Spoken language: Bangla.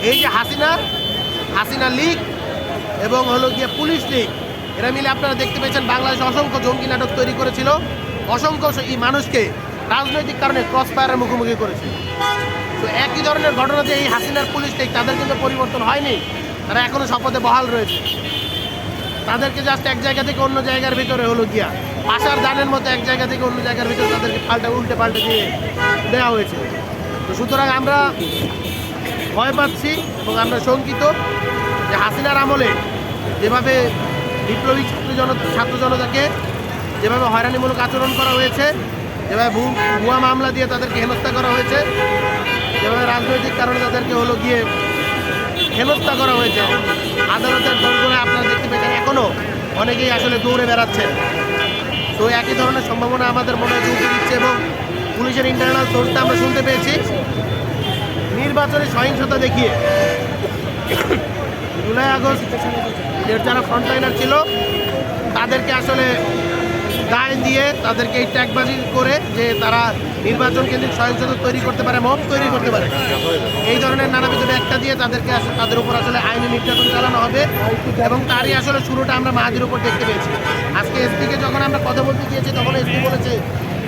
এই যে হাসিনা লীগ এবং হলো গিয়ে পুলিশ লীগ, এরা মিলে আপনারা দেখতে পেয়েছেন বাংলাদেশে অসংখ্য জঙ্গি নাটক তৈরি করেছিল, অসংখ্য এই মানুষকে রাজনৈতিক কারণে ক্রস ফায়ারের মুখোমুখি করেছে। তো একই ধরনের ঘটনাতে এই হাসিনার পুলিশ লীগ, তাদের কিন্তু পরিবর্তন হয়নি, তারা এখনো শপথে বহাল রয়েছে। তাদেরকে জাস্ট এক জায়গা থেকে অন্য জায়গার ভিতরে হলো গিয়া আসার দানের মতো এক জায়গা থেকে অন্য জায়গার ভিতরে তাদেরকে উল্টে পাল্টে দিয়ে দেওয়া হয়েছে। তো সুতরাং আমরা ভয় পাচ্ছি এবং আমরা শঙ্কিত যে হাসিনার আমলে যেভাবে বিপ্লবী ছাত্র জনতাকে যেভাবে হয়রানিমূলক আচরণ করা হয়েছে, যেভাবে ভুয়া মামলা দিয়ে তাদেরকে হেনস্থা করা হয়েছে, যেভাবে রাজনৈতিক কারণে তাদেরকে হলো গিয়ে হেনস্থা করা হয়েছে, আদালতের দরজায় আপনারা দেখতে পেয়েছেন এখনও অনেকেই আসলে দৌড়ে বেড়াচ্ছেন। তো একই ধরনের সম্ভাবনা আমাদের মনে হয় উঠে দিচ্ছে এবং পুলিশের ইন্টারনাল সোর্সটা আমরা শুনতে পেয়েছি নির্বাচনে সহিংসতা দেখিয়ে জুলাই আগস্ট যারা ফ্রন্টলাইনার ছিল তাদেরকে আসলে দায় দিয়ে তাদেরকে এই ট্যাগবাজি করে যে তারা নির্বাচন কেন্দ্রিক সহিংসতা তৈরি করতে পারে, মব তৈরি করতে পারে, এই ধরনের নানাবিধ ব্যাখ্যা দিয়ে তাদেরকে তাদের উপর আসলে আইনি নির্যাতন চালানো হবে এবং তারই আসলে শুরুটা আমরা মাহাদির উপর দেখতে পেয়েছি। আজকে এসপিকে যখন আমরা কথা বলতে গিয়েছি তখন এসপি বলেছে যে